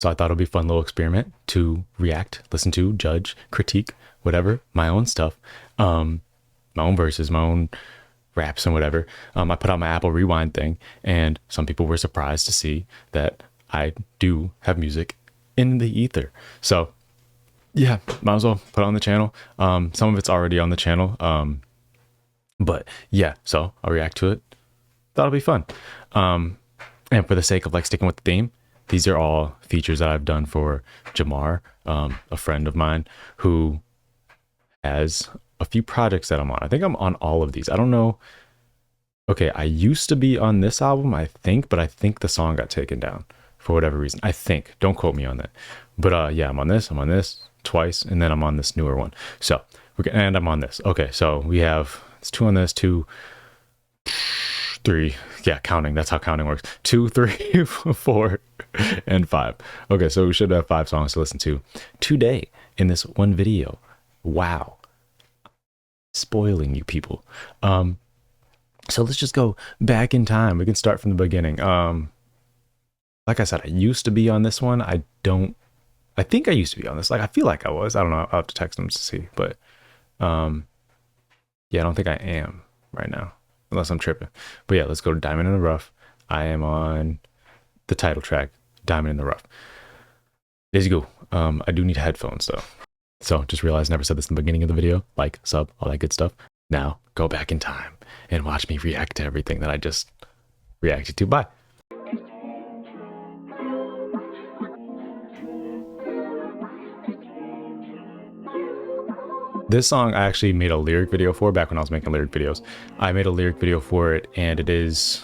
So I thought it'd be a fun little experiment to react, listen to, judge, critique, whatever, my own stuff, my own verses, my own raps and whatever. I put out my Apple Rewind thing, and some people were surprised to see that I do have music in the ether. So yeah, might as well put it on the channel. Some of it's already on the channel. But yeah, so I'll react to it. That'll be fun. And for the sake of like sticking with the theme, these are all features that I've done for Jamarr, a friend of mine who has a few projects that I'm on. I think I'm on all of these. I don't know. Okay, I used to be on this album, I think, but I think the song got taken down for whatever reason. I think. Don't quote me on that. But yeah, I'm on this twice, and then I'm on this newer one. So, and I'm on this. Okay, so we have it's 2 on this, 2, 3. Yeah, counting. That's how counting works. 2, 3, 4, and 5. Okay, so we should have 5 songs to listen to today in this one video. Wow. Spoiling you people. So let's just go back in time. We can start from the beginning. Like I said, I used to be on this one. I think I used to be on this. Like, I feel like I was. I don't know. I'll have to text them to see. But yeah, I don't think I am right now, unless I'm tripping. But yeah, let's go to Diamond in the Rough. I am on the title track, Diamond in the Rough. There you go. I do need headphones though. So just realized I never said this in the beginning of the video. Like, sub, all that good stuff. Now go back in time and watch me react to everything that I just reacted to. Bye. This song I actually made a lyric video for back when I was making lyric videos. I made a lyric video for it, and it is,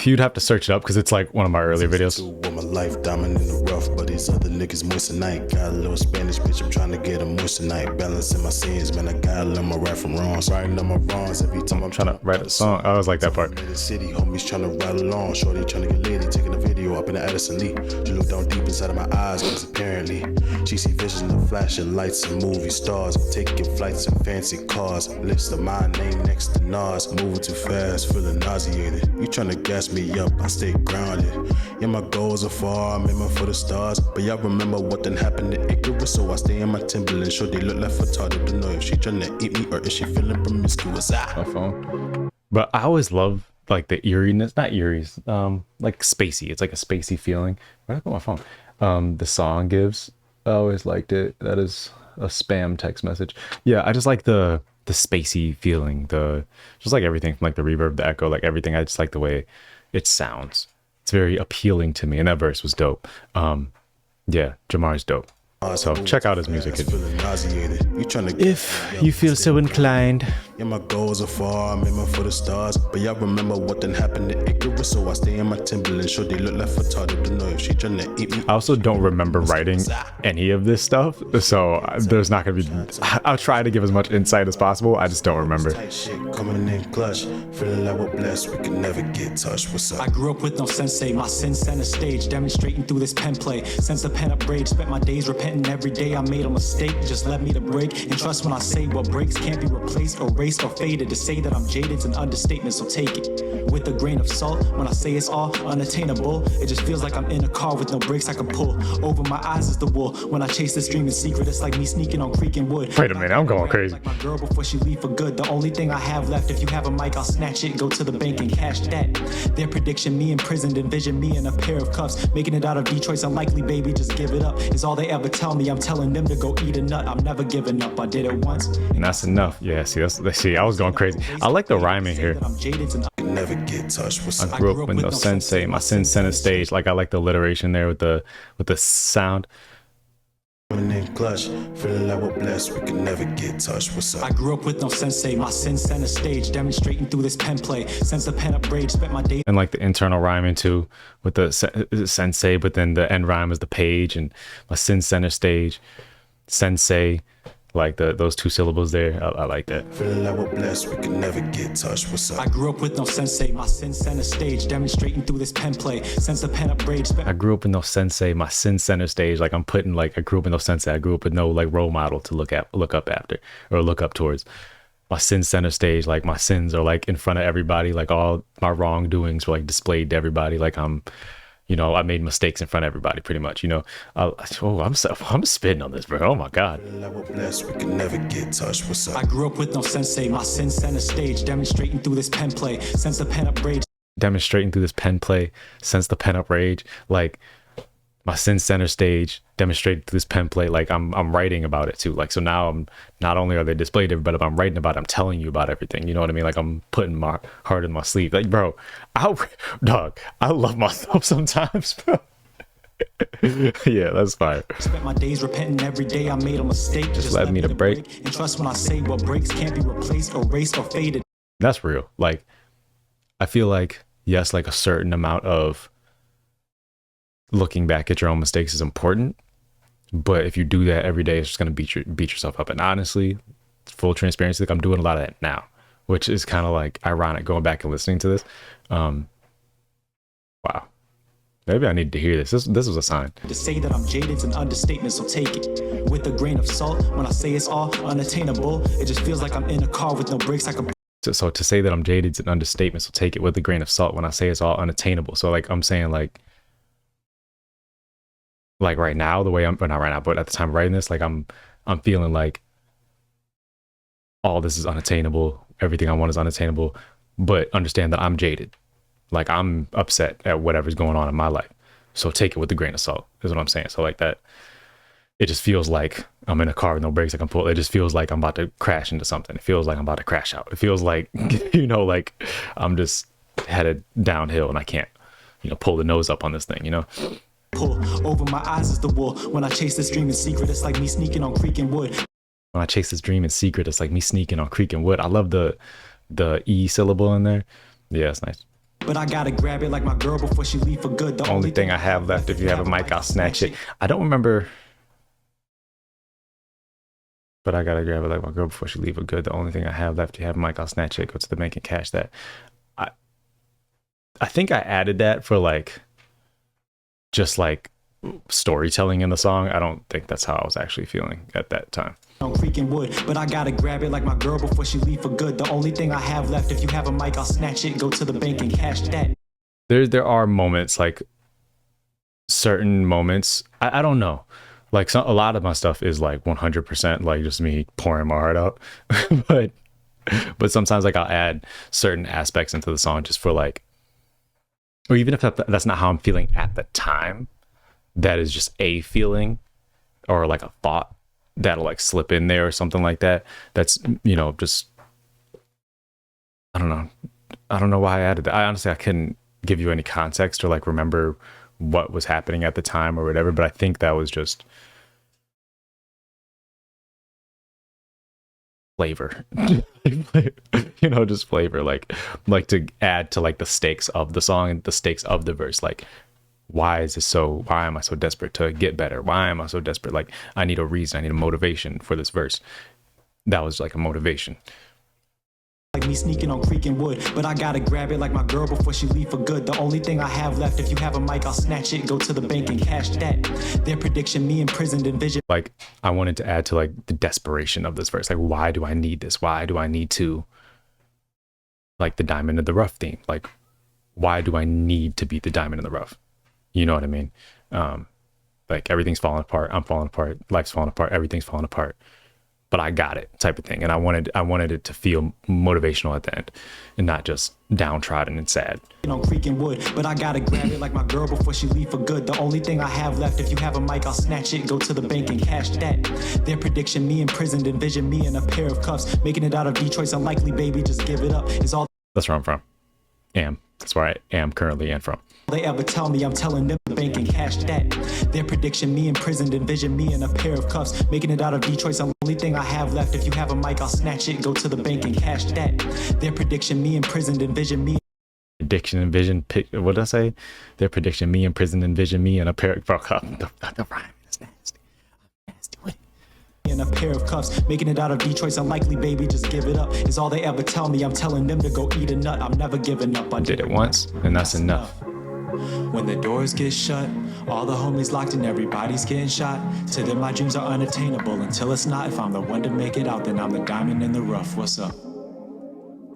you'd have to search it up because it's like one of my earlier videos. My life diamond in the rough, but these other niggas moist tonight. Got a little Spanish bitch, I'm trying to get a moist tonight. Balancing my sins, man, I gotta learn my right from wrongs. Writing on my wrongs every time I'm trying to write a song. I always like that part. The city homies trying to ride along, shorty trying to get lady, taking a video up in the Addison Lee. You look down deep inside of my eyes, cause apparently she see visions of flashing lights and movie stars, taking flights in fancy cars. Lips of my name next to Nas, moving too fast, feeling nauseated. You trying to gas me up, I stay grounded. Yeah, my goals are far, I'm aiming for the stars. But y'all remember what done happened to Icarus, so I stay in my Timberland. Sure they look like retarded to know if she trying to eat me or is she feeling promiscuous. My phone. But I always love like the eeriness, not eerie's, like spacey. It's like a spacey feeling. Where'd I put my phone? The song gives. I always liked it. That is a spam text message. Yeah, I just like the spacey feeling. Just like everything from like the reverb, the echo, like everything. I just like the way it sounds. It's very appealing to me, and that verse was dope. Yeah, Jamarr's dope. So check out his music if you feel so inclined. Yeah, my goals are far, I'm aiming for the stars. But y'all remember what done happened to Icarus, so I stay in my Timberland. Sure they look like retarded to know if she trying to eat me. I also don't remember writing any of this stuff, so there's not gonna be. I'll try to give as much insight as possible. I just don't remember. Coming in clutch, feeling like we're blessed, we can never get touched. What's up? I grew up with no sensei, my sins center stage, demonstrating through this pen play. Since the pen up rage, spent my days repenting every day. I made a mistake, just let me to break. And trust when I say what breaks can't be replaced, erased, or faded. To say that I'm jaded's an understatement, so take it with a grain of salt. When I say it's all unattainable, it just feels like I'm in a car with no brakes I can pull. Over my eyes is the wool. When I chase this dream in secret, it's like me sneaking on creek and wood. Wait a minute, I'm going crazy. Like my girl before she leave for good. The only thing I have left, if you have a mic, I'll snatch it, go to the bank and cash that. Their prediction, me imprisoned, envision me in a pair of cuffs. Making it out of Detroit's unlikely, baby, just give it up. Is all they ever tell me. I'm telling them to go eat a nut. I'm never giving up. I did it once, and that's enough. Yeah, see, I was going crazy. I like the rhyming here. Never get touched. I grew up with no sensei, my sin center stage. Like I like the alliteration there with the sound. In clutch, feeling like we're blessed, we can never get touched. What's up? I grew up with no sensei, my sin center stage, demonstrating through this pen play. Since the pen up rage, spent my day. And like the internal rhyming too, with the sensei, but then the end rhyme is the page, and my sin center stage, sensei. Like those 2 syllables there, I like that. Feeling like we're blessed, we can never get touched. What's up? I grew up with no sensei, my sin center stage, demonstrating through this pen play. Since the pen up rage. I grew up with no sensei, my sin center stage. Like I'm putting like I grew up with no sensei. I grew up with no like role model to look up after or look up towards. My sin center stage, like my sins are like in front of everybody. Like all my wrongdoings were like displayed to everybody. Like I'm You know, I made mistakes in front of everybody, pretty much. You know, I'm spitting on this, bro. Oh my god. Level blessed, we can never get touched. What's I up? grew up with no sensei, my sin center stage, demonstrating through this pen play, sense the pen up rage. Demonstrating through this pen play, sense the pen up rage. Like my sin center stage, demonstrating through this pen play. Like I'm writing about it too. Like, so now I'm not only are they displayed everybody, but I'm writing about it. I'm telling you about everything. You know what I mean? Like I'm putting my heart in my sleeve. Like, bro, I love myself sometimes, bro. Yeah, that's fire. Spent my days repenting every day I made a mistake. Just let me to break. And trust when I say what breaks can't be replaced, erased, or faded. That's real. Like, I feel like, yes, like a certain amount of looking back at your own mistakes is important, but if you do that every day, it's just going to beat yourself up. And honestly, full transparency, like I'm doing a lot of that now, which is kind of like ironic going back and listening to this. Wow. Maybe I need to hear this. This was a sign. To say that I'm jaded's an understatement, so take it with a grain of salt. When I say it's all unattainable, it just feels like I'm in a car with no brakes. I can. So to say that I'm jaded is an understatement, so take it with a grain of salt when I say it's all unattainable. So like I'm saying like right now, the way I'm, or not right now, but at the time of writing this, like I'm feeling like all this is unattainable. Everything I want is unattainable, but understand that I'm jaded. Like I'm upset at whatever's going on in my life. So take it with a grain of salt is what I'm saying. So like that, it just feels like I'm in a car with no brakes I can pull. It just feels like I'm about to crash into something. It feels like I'm about to crash out. It feels like, you know, like I'm just headed downhill and I can't, you know, pull the nose up on this thing, you know? Pull over my eyes is the wool. When I chase this dream in secret, it's like me sneaking on creek and wood. When I chase this dream in secret, it's like me sneaking on creek and wood. I love the E syllable in there. Yeah, it's nice. But I gotta grab it like my girl before she leave for good. The Only thing I have left, if you have a mic, I'll snatch it. I don't remember, but I gotta grab it like my girl before she leave for good. The only thing I have left, if you have a mic, I'll snatch it. Go to the bank and cash that. I think I added that for like, just like storytelling in the song. I don't think that's how I was actually feeling at that time. On creek and wood, but I gotta grab it like my girl before she leave for good. The only thing I have left, if you have a mic, I'll snatch it. Go to the bank and cash that. There are moments, like certain moments. I don't know. Like a lot of my stuff is like 100% like just me pouring my heart out, but sometimes like I'll add certain aspects into the song just for like, or even if that's not how I'm feeling at the time, that is just a feeling or like a thought that'll like slip in there or something like that. That's, you know, just, I don't know why I added that. I couldn't give you any context or like remember what was happening at the time or whatever, but I think that was just flavor. You know, just flavor, like to add to like the stakes of the song and the stakes of the verse. Like, why am I so desperate to get better? Why am I so desperate? Like, I need a reason, I need a motivation for this verse. That was like a motivation. Like me sneaking on creek and wood, but I gotta grab it like my girl before she leave for good. The only thing I have left, if you have a mic, I'll snatch it. Go to the bank and cash that. Their prediction, me imprisoned in vision. Like, I wanted to add to like the desperation of this verse. Like, why do I need this? Why do I need to, like the diamond in the rough theme? Like, why do I need to be the diamond in the rough? You know what I mean? Like everything's falling apart. I'm falling apart. Life's falling apart. Everything's falling apart. But I got it, type of thing. And I wanted it to feel motivational at the end, and not just downtrodden and sad. On creek and wood, but I gotta grab it like my girl before she leave for good. The only thing I have left, if you have a mic, I'll snatch it. Go to the bank and cash that. Their prediction, me imprisoned, envision me in a pair of cuffs. Making it out of Detroit's unlikely, baby. Just give it up. Is all. That's where I'm from. That's where I am currently and from. They ever tell me, I'm telling them the bank and cash that. Their prediction, me imprisoned, envision me in a pair of cuffs. Making it out of Detroit's the only thing I have left. If you have a mic, I'll snatch it. Go to the bank and cash that. Their prediction, me imprisoned, envision me. Prediction, envision, what did I say? Their prediction, me imprisoned, envision me in a pair of the rhyme is nasty. I'm nasty with it. In a pair of cuffs, making it out of Detroit's unlikely, baby. Just give it up. Is all they ever tell me. I'm telling them to go eat a nut. I'm never giving up. I did it once, and that's enough. When the doors get shut, all the homies locked and everybody's getting shot. To them my dreams are unattainable until it's not. If I'm the one to make it out, then I'm the diamond in the rough. What's up?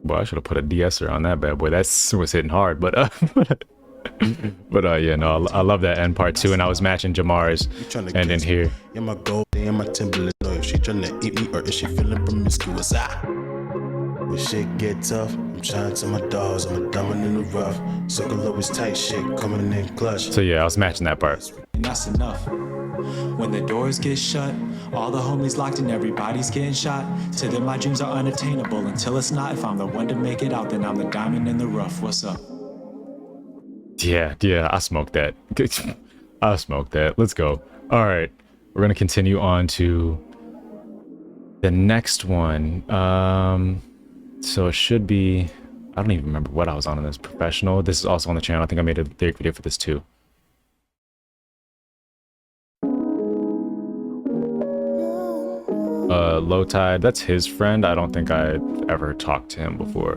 Boy, I should have put a de-esser on that bad boy. That was hitting hard, but But yeah, no, I love that end part too, and I was matching Jamar's end in here. Yeah, my gold and my Timberland. Know if she tryna eat me or is she feeling promiscuous? When shit get tough, I'm trying to my dogs. I'm a diamond in the rough. Circle always tight, shit coming in clutch. So yeah, I was matching that part. And that's enough. When the doors get shut, all the homies locked and everybody's getting shot. To them my dreams are unattainable until it's not. If I'm the one to make it out, then I'm the diamond in the rough. What's up? Yeah, I smoked that. I smoked that. Let's go. All right, we're gonna continue on to the next one. So it should be, I don't even remember what I was on in this. Professional. This is also on the channel. I think I made a lyric video for this too. Low Tide, that's his friend. I don't think I ever talked to him before.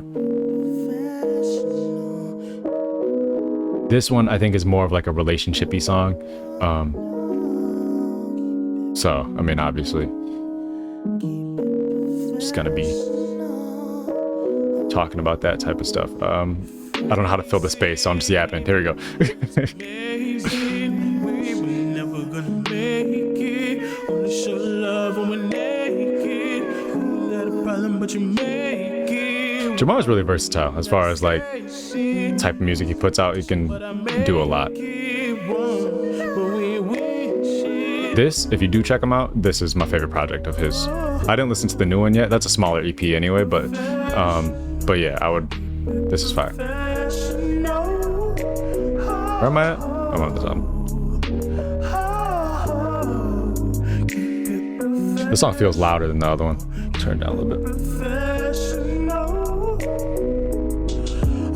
This one I think is more of like a relationship-y song. So I mean, obviously just gonna be talking about that type of stuff. I don't know how to fill the space, so I'm just yapping. Here we go. Jamar's really versatile as far as like type of music he puts out. He can do a lot. This, if you do check him out, this is my favorite project of his. I didn't listen to the new one yet. That's a smaller EP anyway, but yeah, I would. This is fire. Where am I at? I'm on this album. This song feels louder than the other one. Turn it down a little bit.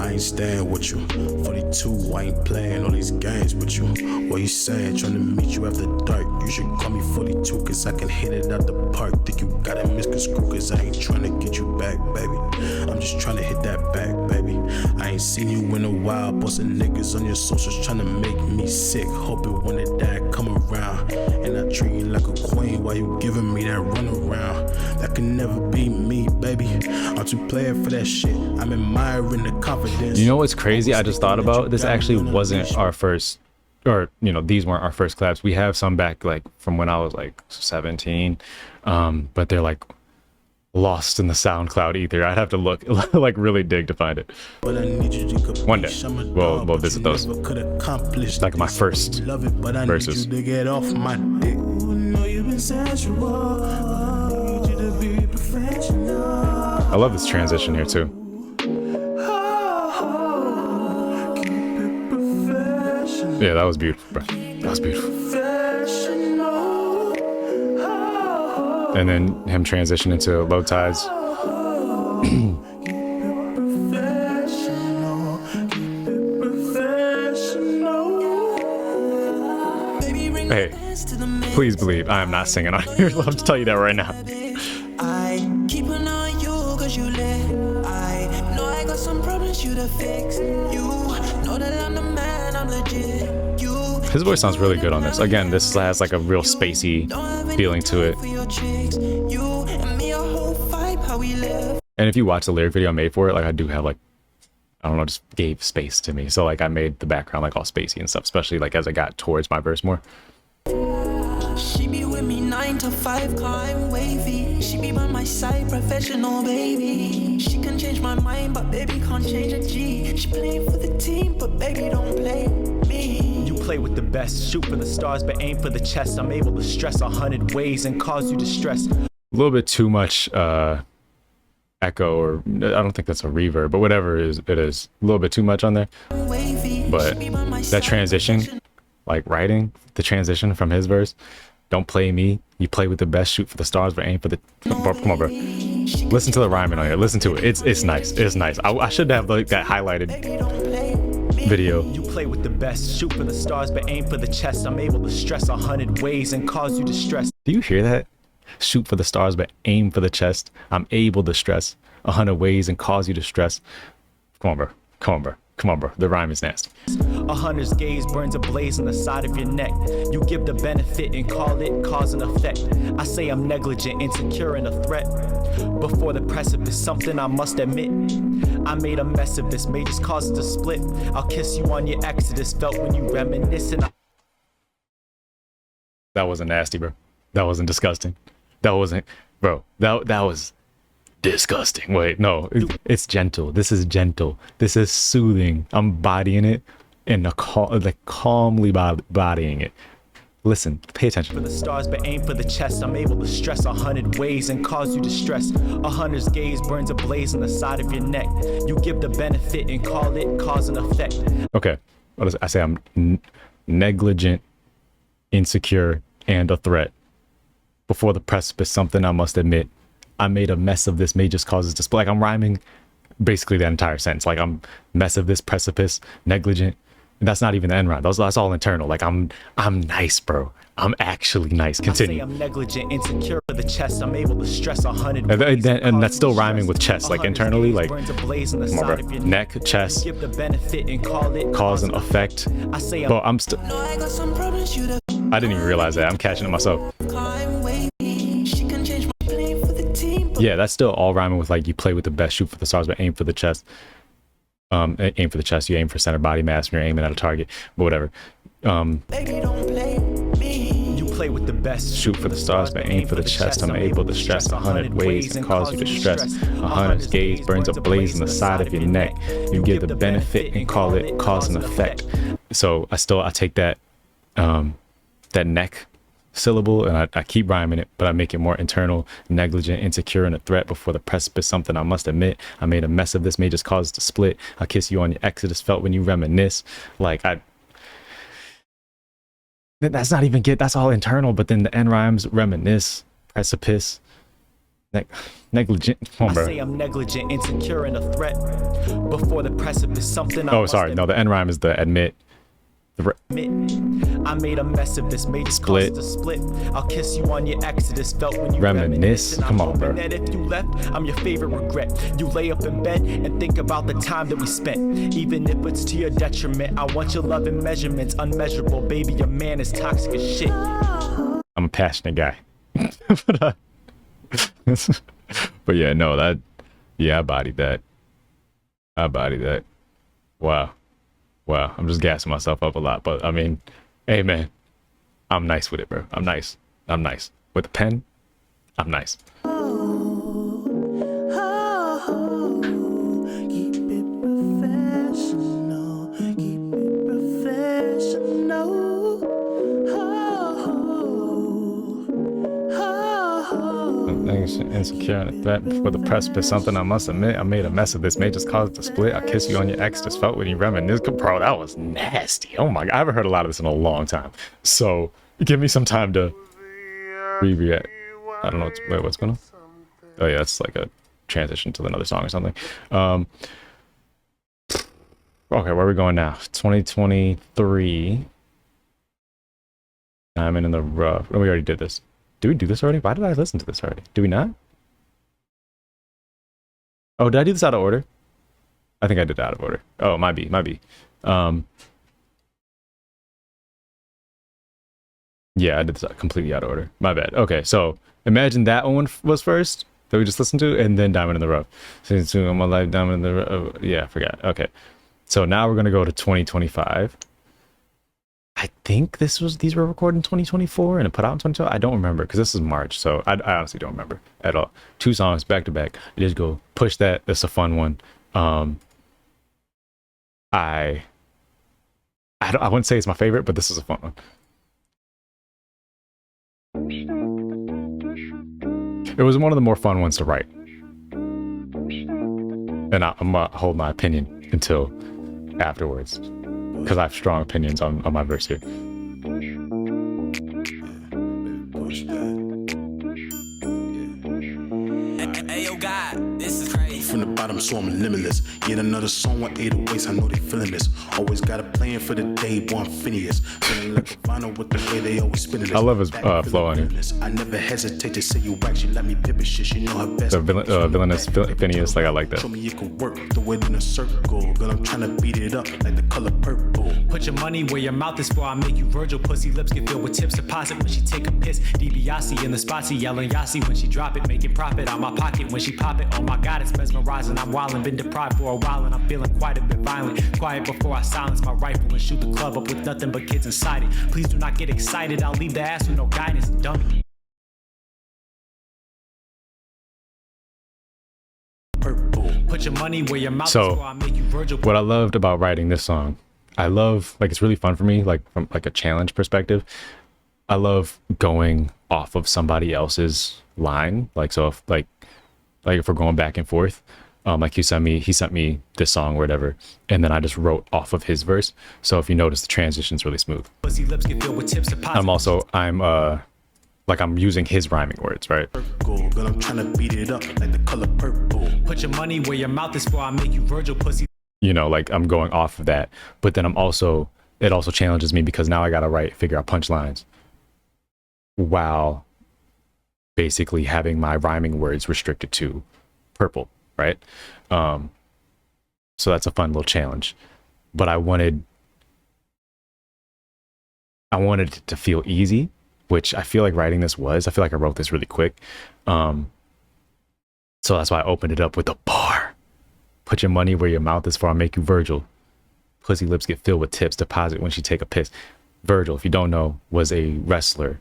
I ain't staying with you. 42, I ain't playing all these games with you. What you saying? Trying to meet you after dark. You should call me 42, cause I can hit it out the park. Think you got it misconstrued, cause I ain't trying to get you back, baby. I'm just trying to hit that back, baby. I ain't seen you in a while, busting niggas on your socials, trying to make me sick. Hoping when that dad come around, and I treat you like a queen while you giving me that run around. That can never be me, baby. I'm too playing for that shit. I'm admiring the confidence. You know what's crazy? I just thought about this. Actually wasn't our first, or you know, these weren't our first collabs. We have some back like from when I was like 17, but they're like lost in the SoundCloud ether. I'd have to look, like really dig to find it. One day we'll visit those. Like my first verses. I love this transition here too. Yeah, that was beautiful, bro. That was beautiful. And then him transition into Low Tides. Hey, please believe I am not singing on here. I'll just tell you that right now. I keep an eye on you cause you lit. I know I got some problems you to fix. You know that I'm the man, I'm legit. His voice sounds really good on this. Again, this has like a real spacey feeling to it. And if you watch the lyric video I made for it, like I do have like, I don't know, just gave space to me. So like I made the background like all spacey and stuff, especially like as I got towards my verse more. She be with me 9 to 5, climb wavy. She be by my side, professional baby. She can change my mind, but baby can't change a G. She playing for the team, but baby don't play me. You play with the best, shoot for the stars, but aim for the chest. I'm able to stress 100 ways and cause you distress. A little bit too much echo, or I don't think that's a reverb, but whatever it is, a little bit too much on there. But that transition, like writing the transition from his verse, don't play me, you play with the best, shoot for the stars, but aim for the, come on bro, listen to the rhyming on it, listen to it, it's nice, it's nice. I should have like that highlighted video. You play with the best, shoot for the stars, but aim for the chest. I'm able to stress 100 ways and cause you distress. Do you hear that? Shoot for the stars, but aim for the chest. I'm able to stress 100 ways and cause you distress. Come on bro, come on bro, come on bro, the rhyme is nasty. 100's gaze burns a blaze on the side of your neck. You give the benefit and call it cause and effect. I say I'm negligent, insecure, and a threat. Before the precipice, something I must admit. I made a mess of this, may just cause it to split. I'll kiss you on your exodus, felt when you reminisce and That wasn't nasty, bro. That wasn't disgusting. That wasn't, bro. That was disgusting. Wait, no, it's gentle. This is gentle. This is soothing. I'm bodying it and calmly bodying it. Listen, pay attention. for the stars, but aim for the chest. I'm able to stress 100 ways and cause you distress. 100's gaze burns a blaze on the side of your neck. You give the benefit and call it cause and effect. Okay, what does I say? I'm negligent, insecure, and a threat. Before the precipice, something I must admit. I made a mess of this, may just cause it to split. Like I'm rhyming basically that entire sentence. Like I'm mess of this precipice, negligent. That's not even the end rhyme. That's all internal. Like I'm nice, bro. I'm actually nice. Continue. I say I'm negligent, insecure for the chest. I'm able to stress 100 and that's still rhyming with chest, like internally, like burns a blaze on the side of your neck, chest, give the benefit and call it cause and effect. I say But I'm still. No, I got some problems, you the I didn't even realize that. I'm catching it myself. climb wavy. She can change my plane for the team. Yeah, that's still all rhyming with like you play with the best, shoot for the stars, but aim for the chest. Aim for the chest. You aim for center body mass when you're aiming at a target, but whatever. Baby, don't play me. you play with the best. Shoot for the stars, but aim for the chest. I'm able to stress 100 ways and cause you distress. 100's gaze burns a blaze on the side of your neck. You give the benefit and call it cause and effect. So I take that that neck syllable and I keep rhyming it, but I make it more internal, negligent, insecure, and a threat. Before the precipice, something I must admit. I made a mess of this, may just cause it to split. I'll kiss you on your exodus, felt when you reminisce. Like that's not even that's all internal, but then the end rhymes, reminisce, precipice, negligent. Come on, I bro. say I'm negligent, insecure, and a threat. Before the precipice, something I Oh, must sorry. No, the end rhime is the admit. admit. I made a mess of this, may just Split. cause it to split. I'll kiss you on your exodus, felt when you Reminisce. and I'm Come on, hoping bro. that if you left, I'm your favorite regret. You lay up in bed and think about the time that we spent. Even if it's to your detriment, I want your love in measurements unmeasurable. Baby, your man is toxic as shit. I'm a passionate guy. But yeah, no, I bodied that. Wow. I'm just gassing myself up a lot, but I mean, hey man, I'm nice with it, bro. I'm nice. With the pen, I'm nice. Keep it professional. Keep it professional. Insecure and a threat before the precipice, something I must admit. I made a mess of this, may just cause it to split. I kiss you on your exodus, felt when you reminisce. Bro, that was nasty. Oh my god, I haven't heard a lot of this in a long time. So give me some time to react. I don't know. Wait, what's going on? Oh yeah, it's like a transition to another song or something. Okay, where are we going now? 2023. Diamond in the rough. Oh, we already did this. Did we do this already? Why did I listen to this already? Do we not? Oh, did I do this out of order? I think I did out of order. Oh, might be. Yeah, I did this completely out of order. My bad. Okay, so imagine that one was first that we just listened to, and then Diamond in the Rough. Since my life, Diamond in the Rough. Yeah, I forgot. Okay, so now we're gonna go to 2025. I think these were recorded in 2024 and put out in 2012. I don't remember because this is March, so I honestly don't remember at all. 2 songs back to back. I just go push that. That's a fun one. I wouldn't say it's my favorite, but this is a fun one. It was one of the more fun ones to write, and I'm gonna hold my opinion until afterwards. Because I have strong opinions on my verse here. Push that. Hey, yo, God, this is crazy. From the bottom, so I'm limitless. Yet another song with 808s, I know they feeling this. Always got a plan for the day, boy, I'm Phineas. Feeling like a vinyl with the way they always spinning this. I love his flow on here. I never hesitate to say you actually let me pip it, shit. She know her best. The villainous Phineas, like I like that. Show me you can work, throw it in a circle. Girl, I'm trying to beat it up like the color purple. Put your money where your mouth is, before I make you Virgil. Pussy lips get filled with tips deposit when she take a piss. DiBiase in the spotsy, yelling Yasi when she drop it, making profit out my pocket when she pop it. Oh my god, it's mesmerizing. I'm I'm wild and been deprived for a while, and I'm feeling quite a bit violent. Quiet before I silence my rifle and shoot the club up with nothing but kids inside it. Please do not get excited, I'll leave the ass with no guidance, dummy. Put your money where your mouth is, or I'll make you Virgil. What I loved about writing this song, I love, like, it's really fun for me, like from like a challenge perspective. I love going off of somebody else's line. Like, so if like if we're going back and forth, like he sent me this song or whatever, and then I just wrote off of his verse. So if you notice, the transition's really smooth. I'm using his rhyming words, right? But I'm trying to beat it up like the color purple. Put your money where your mouth is, for I make you Virgil, pussy. You know, like I'm going off of that, but then it also challenges me because now I gotta figure out punchlines while basically having my rhyming words restricted to purple, right? So that's a fun little challenge, but I wanted it to feel easy, which I feel like writing this was. I feel like I wrote this really quick. So that's why I opened it up with a bar. Put your money where your mouth is, for I'll make you Virgil. Pussy lips get filled with tips, deposit when she take a piss. Virgil, if you don't know, was a wrestler.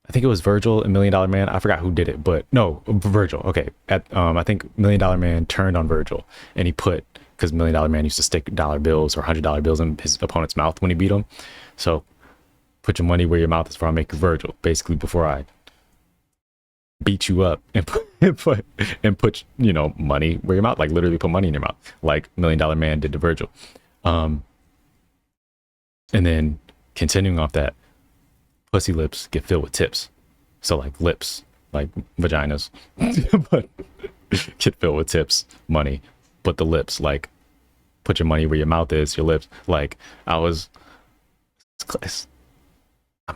I think it was Virgil in $1 Million Man. I forgot who did it, but no, Virgil. Okay. I think $1 Million Man turned on Virgil, and he put, because $1 Million Man used to stick dollar bills or $100 bills in his opponent's mouth when he beat him. So put your money where your mouth is, for I'll make you Virgil. Basically, before I beat you up and put you know, money where your mouth, like literally put money in your mouth, like $1 Million Man did to Virgil. And then continuing off that, pussy lips get filled with tips. So like lips, like vaginas, but get filled with tips, money. But the lips, like put your money where your mouth is, your lips. Like I'm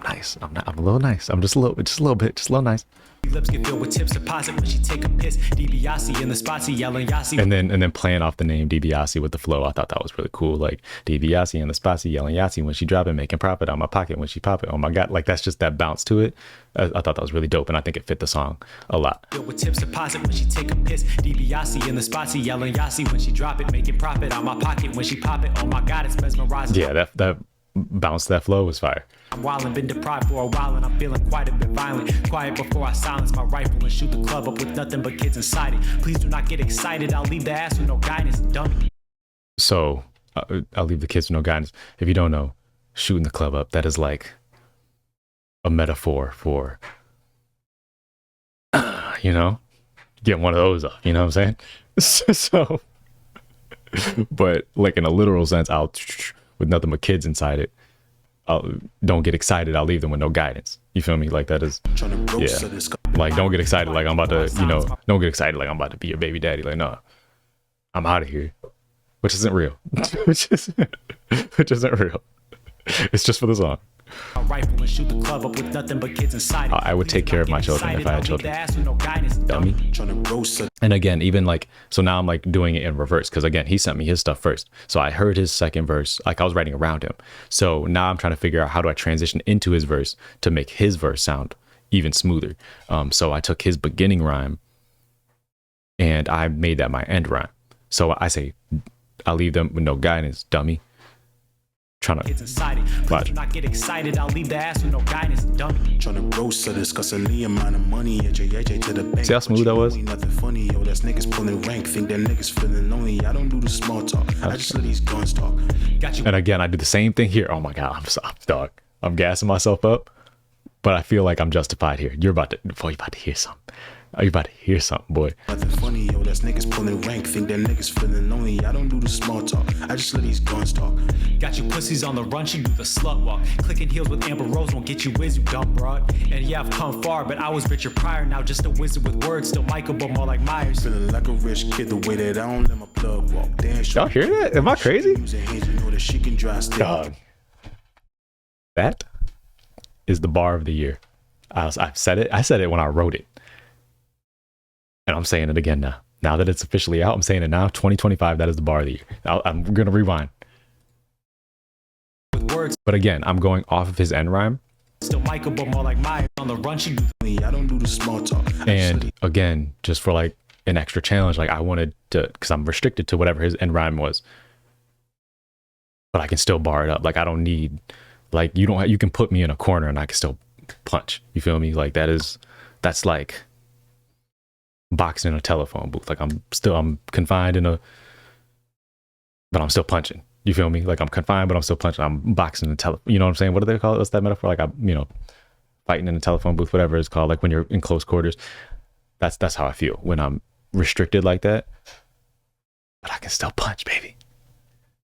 nice. I'm a little nice. I'm just a little nice. Lips get filled with tips, deposit when she take a piss. DiBiase in the spotsy yelling Yasi. And then playing off the name DiBiase with the flow, I thought that was really cool. Like DiBiase in the spotsy yelling Yasi when she drop it, making profit out my pocket when she pop it. Oh my god, like that's just that bounce to it. I thought that was really dope, and I think it fit the song a lot. Filled with tips, deposit when she take a piss. DiBiase in the spotsy yelling Yasi when she drop it, making profit out my pocket when she pop it. Oh my god, it's mesmerizing. Yeah, that bounce, that flow was fire. I'm wild and been deprived for a while, and I'm feeling quite a bit violent. Quiet before I silence my rifle and shoot the club up with nothing but kids inside it. Please do not get excited, I'll leave the ass with no guidance, dummy. So I'll leave the kids with no guidance. If you don't know, shooting the club up, that is like a metaphor for, you know, getting one of those up, you know what I'm saying? So, but like in a literal sense, with nothing but kids inside it, don't get excited, I'll leave them with no guidance. You feel me? Like that is, yeah. Like don't get excited like I'm about to, you know, don't get excited like I'm about to be your baby daddy. Like, no, I'm out of here. Which isn't real. which isn't real. It's just for the song. Rifle and shoot the club up with nothing but kids inside. I would take care of my children if I had children. Dummy. And again, even like, so now I'm like doing it in reverse, because again, he sent me his stuff first. So I heard his second verse, like I was writing around him. So now I'm trying to figure out how do I transition into his verse to make his verse sound even smoother. So I took his beginning rhyme and I made that my end rhyme. So I say, I'll leave them with no guidance, dummy. Trying to not get excited, I'll leave the ass with no guidance, dummy. Trying to roast her, discussing the amount of money at JJ to the bank. See how smooth that was? Nothing funny, yo, that's niggas pulling rank. Think that niggas feeling lonely. I don't do the small talk. I just let these guns talk. And again, I do the same thing here. Oh my god, I'm gassing myself up, but I feel like I'm justified here. You're about to hear something. Are you about to hear something, boy? Nothing funny, yo, that's niggas pulling rank. Think that niggas feeling lonely. I don't do the small talk. I just let these guns talk. Got you pussies on the run, she do the slut walk. Clicking heels with Amber Rose won't get you whiz, you dumb broad. And yeah, I've come far, but I was Richard Pryor. Now just a wizard with words, still Michael, but more like Myers. Feeling like a rich kid, the way that I don't let my plug walk. Damn, y'all hear that? Am I crazy? Dog. That is the bar of the year. I've said it. I said it when I wrote it. And I'm saying it again now. Now that it's officially out, I'm saying it now. 2025, that is the bar of the year. I'm going to rewind. But again, I'm going off of his end rhyme. Still Michael, but more like Myers on the run. I don't do the small talk. And again, just for like an extra challenge. Like I wanted to, because I'm restricted to whatever his end rhyme was, but I can still bar it up. Like I don't need, like you don't, you can put me in a corner and I can still punch. You feel me? Like that's like boxing in a telephone booth. Like I'm confined in a, but I'm still punching. You feel me? Like I'm confined, but I'm still punching. I'm boxing in a telephone. You know what I'm saying? What do they call it? What's that metaphor? Like I'm, fighting in a telephone booth, whatever it's called. Like when you're in close quarters. That's how I feel when I'm restricted like that. But I can still punch, baby.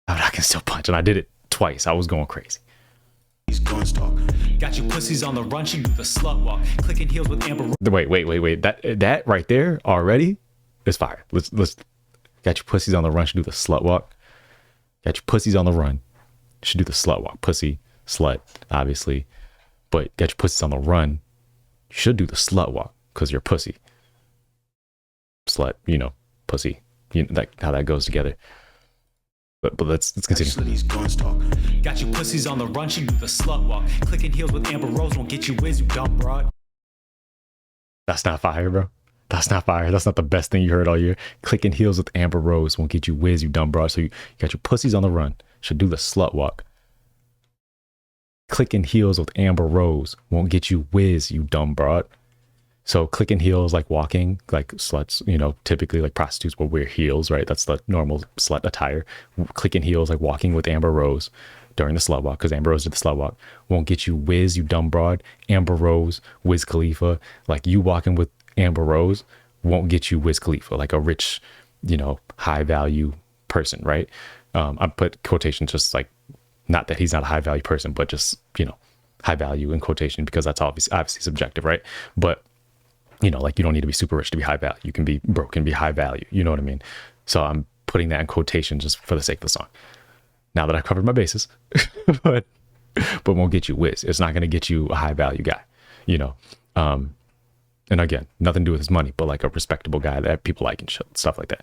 I can still punch, and I did it twice. I was going crazy. These guns talk. Got you pussies on the run, she do the slut walk. Clicking heels with Amber. Wait. That right there already is fire. Let's got your pussies on the run, should do the slut walk. Got your pussies on the run, should do the slut walk. Pussy, slut, obviously. But got your pussies on the run, you should do the slut walk, because you're pussy. Slut, pussy. How that goes together. But let's continue. These guns talk. Got you pussies on the run, she do the slut walk. Clicking heels with Amber Rose won't get you whiz, you dumb broad. That's not fire, bro. That's not fire. That's not the best thing you heard all year. Clicking heels with Amber Rose won't get you whiz, you dumb broad. So you got your pussies on the run, should do the slut walk. Clicking heels with Amber Rose won't get you whiz, you dumb broad. So clicking heels, like walking, like sluts, typically like prostitutes will wear heels, right? That's the normal slut attire. Clicking heels, like walking with Amber Rose during the slut walk, because Amber Rose did the slut walk, won't get you whiz, you dumb broad. Amber Rose, Wiz Khalifa, like you walking with Amber Rose won't get you Wiz Khalifa, like a rich, high value person, right? I put quotations just like, not that he's not a high value person, but just, high value in quotation, because that's obviously subjective, right? But like you don't need to be super rich to be high value. You can be broke and be high value. You know what I mean? So I'm putting that in quotation just for the sake of the song. Now that I've covered my bases, but won't get you whiz. It's not going to get you a high value guy, and again, nothing to do with his money, but like a respectable guy that people like and stuff like that.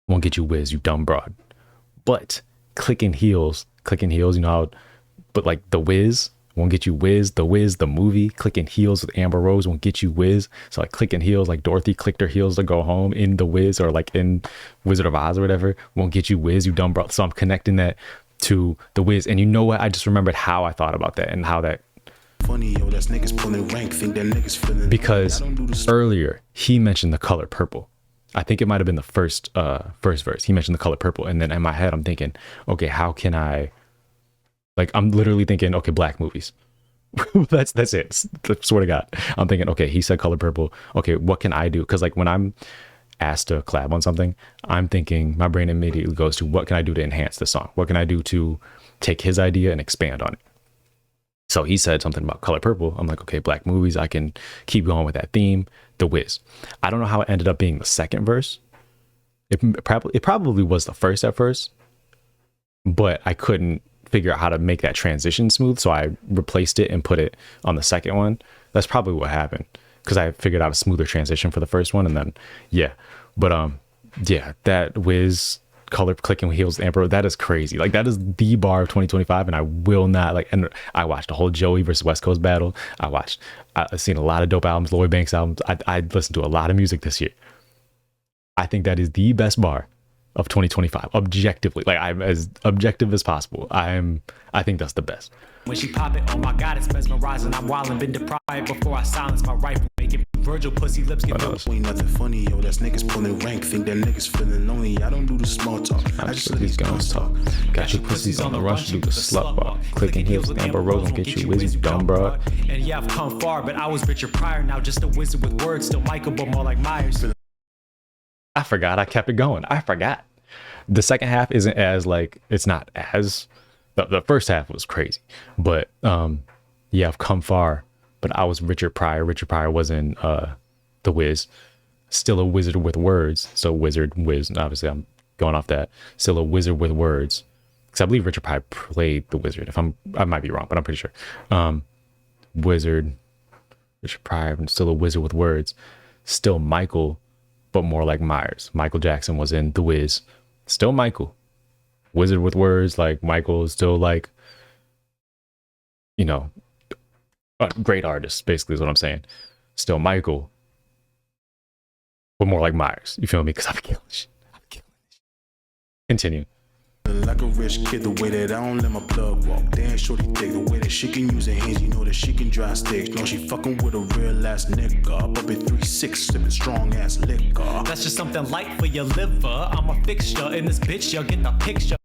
Won't get you whiz, you dumb broad. But clicking heels, but like the Wiz won't get you whiz. The Wiz, the movie, clicking heels with Amber Rose won't get you whiz. So like clicking heels, like Dorothy clicked her heels to go home in the Wiz, or like in Wizard of Oz or whatever, won't get you whiz, you dumb bro. So I'm connecting that to the Wiz. And you know what? I just remembered how I thought about that and how that. Funny, yo, that's niggas pulling rank, think that niggas feeling. Because earlier he mentioned the color purple. I think it might have been the first verse. He mentioned the color purple. And then in my head, I'm thinking, okay, how can I, like, I'm literally thinking, okay, black movies. that's it. I swear to God. I'm thinking, okay, he said color purple. Okay, what can I do? Because like when I'm asked to collab on something, I'm thinking, my brain immediately goes to, what can I do to enhance the song? What can I do to take his idea and expand on it? So he said something about color purple. I'm like, okay, black movies. I can keep going with that theme. The Wiz. I don't know how it ended up being the second verse. It probably was the first at first, but I couldn't figure out how to make that transition smooth. So I replaced it and put it on the second one. That's probably what happened, because I figured out a smoother transition for the first one. And then, that Wiz color clicking heels with Amber, that is crazy. Like that is the bar of 2025. And I will not and I watched the whole Joey versus West Coast battle. I've seen a lot of dope albums, Lloyd Banks albums. I listened to a lot of music this year. I think that is the best bar of 2025, objectively. Like I'm as objective as possible. I think that's the best. When she pop it, oh my God, it's mesmerizing. I'm wild and been deprived before I silence my rifle. Making Virgil pussy lips get filled. Ain't nothing funny, yo, that's niggas pulling rank, think that niggas feeling lonely. I don't do the small talk, I just let these guns talk. Got your pussies on the rush, do the slut walk. Clicking heels with Amber Rose won't get you whiz, you dumb broad. And yeah, I've come far, but I was Richard Pryor, now just a wizard with words. Still Michael, but more like Myers. I forgot I kept it going. I forgot. The second half isn't as like, it's not as, the first half was crazy, but I've come far, but I was Richard Pryor. Richard Pryor was in The Wiz, still a wizard with words. So wizard, Wiz, obviously I'm going off that. Still a wizard with words, because I believe Richard Pryor played the wizard. I might be wrong, but I'm pretty sure. Wizard, Richard Pryor, still a wizard with words. Still Michael, but more like Myers. Michael Jackson was in The Wiz. Still Michael, wizard with words. Like Michael is still like, a great artist, basically is what I'm saying. Still Michael, but more like Myers. You feel me? Because I'm killing shit. Continue. Like a rich kid, the way that I don't let my plug walk. Damn, shorty thick, the way that she can use her hands, you know that she can dry sticks. No, she fucking with a real ass nigga. Up at 3-6, sipping strong ass liquor. That's just something light for your liver. I'm a fixture in this bitch, you'll get the picture.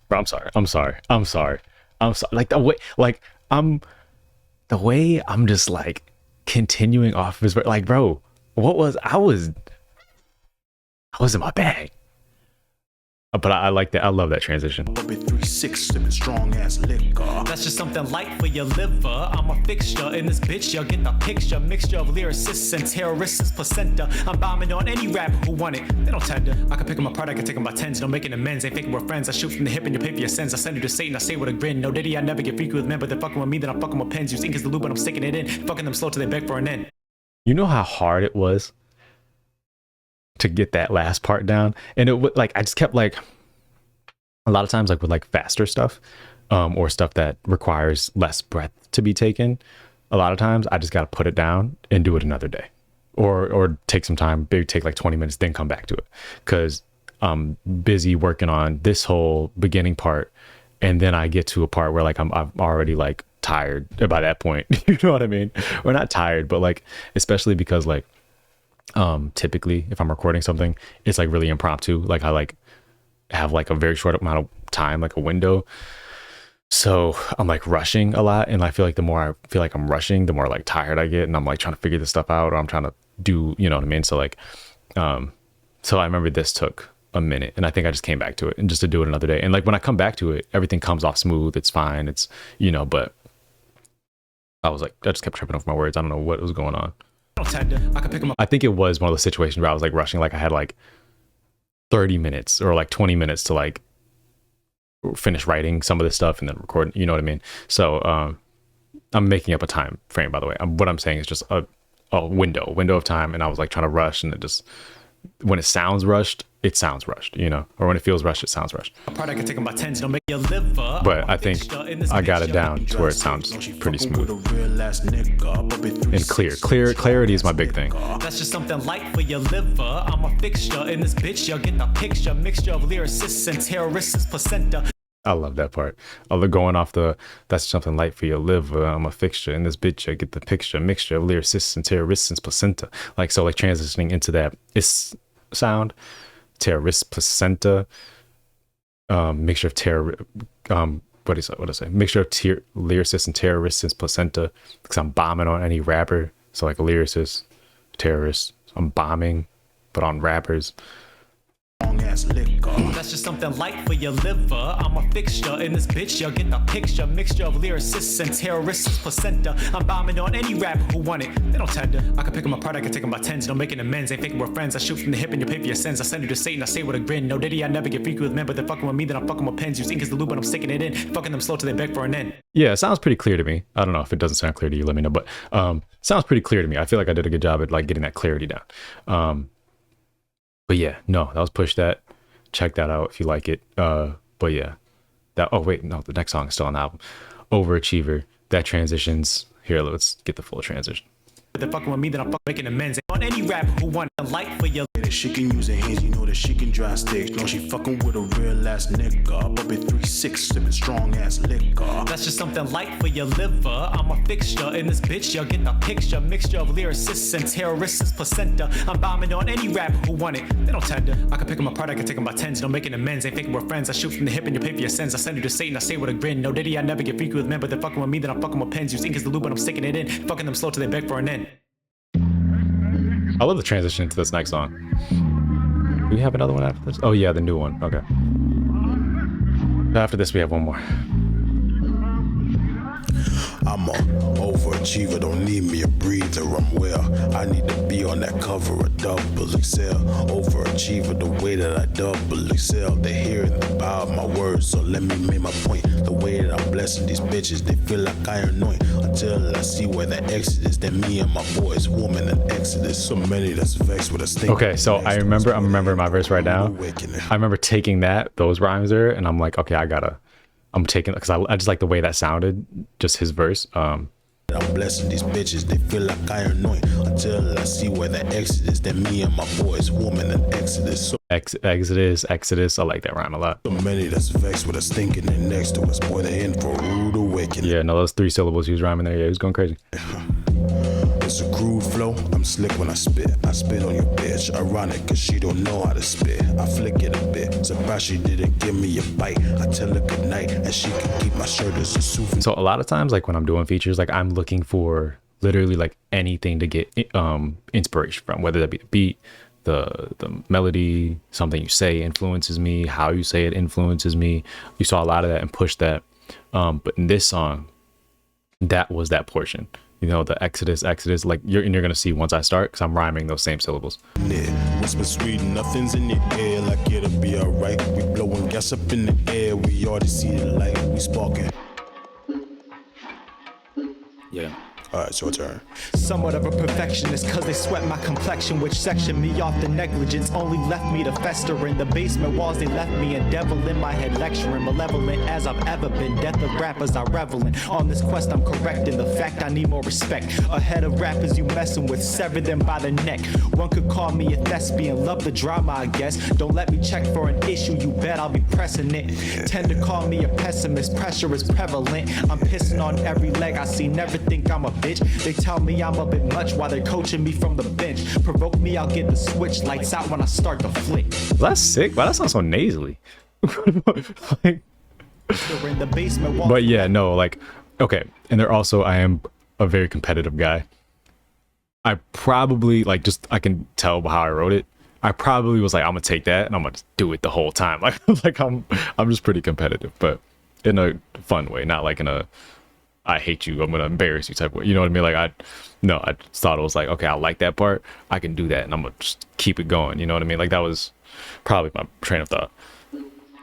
Bro, I'm sorry. Like the way I'm just like continuing off of his, like, bro, I was in my bag. But I like that. I love that transition. Up at 3-6, sipping strong ass liquor. That's just something light for your liver. I'm a fixture in this bitch, you'll get the picture. Mixture of lyricists and terrorists' placenta. I'm bombing on any rapper who want it. They don't tender. I can pick them apart, I can take them by tens. No making amends, ain't thinking we're friends. I shoot from the hip and you pay for your sins. I send you to Satan, I say with a grin. No diddy, I never get freaky with men, but they're fucking with me, then I'm fucking with pens. Use ink as the loop and I'm sticking it in. Fucking them slow till they beg for an end. You know how hard it was to get that last part down? And it would, like, I just kept like, a lot of times, like with like faster stuff, or stuff that requires less breath to be taken, a lot of times I just got to put it down and do it another day, or take some time, maybe take like 20 minutes, then come back to it, because I'm busy working on this whole beginning part, and then I get to a part where like I'm already like tired by that point. You know what I mean? Or not tired, but like, especially because like typically if I'm recording something, it's like really impromptu. Like I like have like a very short amount of time, like a window, so I'm like rushing a lot, and I feel like the more I feel like I'm rushing, the more like tired I get, and I'm like trying to figure this stuff out, or I'm trying to do, you know what I mean? So like so I remember this took a minute, and I think I just came back to it and just to do it another day, and like when I come back to it, everything comes off smooth, it's fine, it's, you know, but I was like, I just kept tripping over my words. I don't know what was going on. I think it was one of those situations where I was like rushing, like I had like 30 minutes or like 20 minutes to like finish writing some of this stuff and then record, you know what I mean? So I'm making up a time frame, by the way. What I'm saying is just a window of time, and I was like trying to rush, and it just, when it sounds rushed, it sounds rushed, you know, or when it feels rushed, it sounds rushed. But I think I got it down to where it sounds pretty smooth and clear. Clarity is my big thing. That's just something light for your liver. I'm a fixture in this bitch, you'll get the picture. Mixture of lyricists and terrorists' placenta. I love that part. Going off the, that's something light for your liver. I'm a fixture in this bitch, I get the picture. Mixture of lyricists and terrorists' placenta. Like, so like transitioning into that is sound, terrorist placenta, mixture of what did I say? Mixture of lyricists and terrorists and placenta, because I'm bombing on any rapper. So like a lyricist, terrorist, I'm bombing, but on rappers. That's just something light for your liver. I'm a fixture in this bitch, you'll get the picture. Mixture of lyricists and terrorists' placenta. I'm bombing on any rapper who want it. They don't tender. I can pick them apart, I can take them by tens. No making amends, ain't thinking we're friends. I shoot from the hip and you pay for your sins. I send you to Satan, I say with a grin. No diddy, I never get freaky with men, but they're fucking with me, then I'm fucking with pens. Use ink as the loop and I'm sticking it in. Fucking them slow till they beg for an end. Yeah, it sounds pretty clear to me. I don't know if it doesn't sound clear to you, let me know, but sounds pretty clear to me. I feel like I did a good job at like getting that clarity down. But yeah, no, that was Push That. Check that out if you like it. But yeah, that, oh wait, no, the next song is still on the album. Overachiever. That transitions. Here, let's get the full transition. They're fucking with me, then I'm making amends on any rapper who want a light for your. She can use her hands, you know that she can dry sticks. No, she fucking with a real ass nigga. Up at 3-6, sipping strong ass liquor. That's just something light for your liver. I'm a fixture in this bitch, you'll get the picture. Mixture of lyricists and terrorists' placenta. I'm bombing on any rapper who want it. They don't tender. I can pick them apart, I can take them by tens. No making amends, ain't thinking we're friends. I shoot from the hip and you pay for your sins. I send you to Satan, I say with a grin. No diddy, I never get freaky with men, but they're fucking with me, then I'm fucking with pens. Use ink as the loop and I'm sticking it in. Fucking them slow till they beg for an end. I love the transition into this next song. Do we have another one after this? Oh yeah, the new one. Okay. After this, we have one more. I'm a overachiever, don't need me a breather, I'm well. I need to be on that cover of Double XL. Overachiever, the way that I double excel. They're hearing about my words, so let me make my point. The way that I'm blessing these bitches, they feel like I anoint. Until I see where the exit is, then me and my boys, woman and exodus. So many that's vexed with a stink. Okay, so I'm remembering my verse right now. I remember taking those rhymes there, and I'm like, okay, I'm taking, because I just like the way that sounded, just his verse. I'm blessing these bitches, they feel like I anoint until I see where the exit is. Then me and my boys woman an exodus. So Exodus. I like that rhyme a lot. many that's vexed with us thinking they next to us. Boy, they in for a rude awakening. Yeah, no, those 3 syllables he was rhyming there. Yeah, he was going crazy. It's a crude flow, I'm slick when I spit. I spit on your bitch, ironic cause she don't know how to spit. I flick it a bit, surprised she didn't give me a bite. I tell her good night and she can keep my shirt as a souvenir. So a lot of times, like when I'm doing features, like I'm looking for literally like anything to get inspiration from, whether that be the beat, the melody, something you say influences me, how you say it influences me. You saw a lot of that and pushed that. But in this song, that was that portion. You know, the Exodus, like you're gonna see once I start, because I'm rhyming those same syllables. Yeah, whisper sweet, nothing's in the air, like it'll be alright. We blowing gas up in the air, we already see the light, we sparking. Yeah. Alright, it's your turn. Somewhat of a perfectionist, cause they sweat my complexion, which section me off the negligence only left me to fester in the basement walls. They left me a devil in my head lecturing, malevolent as I've ever been. Death of rappers I revel in. On this quest I'm correcting the fact I need more respect. Ahead of rappers you messing with, sever them by the neck. One could call me a thespian, love the drama I guess. Don't let me check for an issue, you bet I'll be pressing it. Tend to call me a pessimist, pressure is prevalent. I'm pissing on every leg I see, never think I'm a bitch. They tell me I'm a bit much while they're coaching me from the bench. Provoke me, I'll get the switch, lights out when I start to flick. That's sick. Wow, that sounds so nasally. Like, They're in the basement wall. but yeah, no, like, okay. And they're also, I am a very competitive guy. I probably, like, just, I can tell by how I wrote it. I probably was like, I'm gonna take that and I'm gonna just do it the whole time. Like I'm just pretty competitive, but in a fun way, not like in a I hate you, I'm gonna embarrass you type of way. You know what I mean? Like I just thought it was like, okay, I like that part, I can do that, and I'm gonna just keep it going. You know what I mean? Like that was probably my train of thought.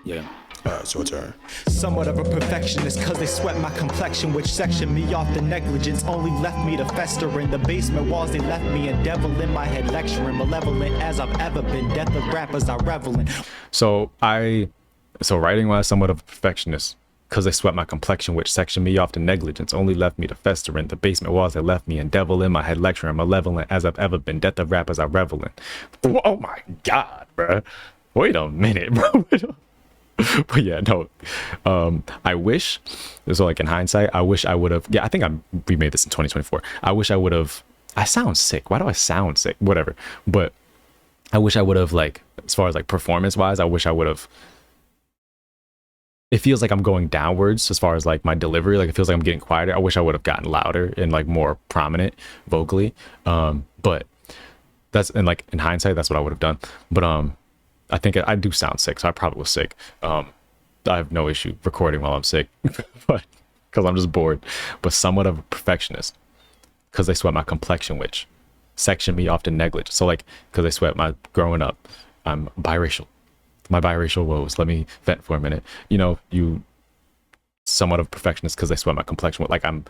Yeah. Alright, it's your turn. Somewhat of a perfectionist, cause they sweat my complexion, which section me off the negligence only left me to fester in the basement walls. They left me a devil in my head lecturing, malevolent as I've ever been. Death of rappers I revel in. So writing wise, somewhat of a perfectionist, cause they sweat my complexion, which section me off to negligence only left me to fester in the basement walls. They left me and devil in my head lecturing, malevolent as I've ever been. Death of rappers I revel in. Oh my god, bro. Wait a minute, bro. But yeah, no. I wish, so like in hindsight, I wish I would have. Yeah, I think we made this in 2024. I wish I would have. I sound sick. Why do I sound sick? Whatever. But I wish I would have, like, as far as like performance wise, I wish I would have. It feels like I'm going downwards as far as like my delivery. Like it feels like I'm getting quieter. I wish I would have gotten louder and like more prominent vocally. But that's, and like in hindsight, that's what I would have done. But I think I do sound sick, so I probably was sick. I have no issue recording while I'm sick, but because I'm just bored. But somewhat of a perfectionist, because they sweat my complexion, which section me off to negligence. So like, because they sweat my growing up, I'm biracial. My biracial woes. Let me vent for a minute. You know, you somewhat of a perfectionist because they sweat my complexion. Like I'm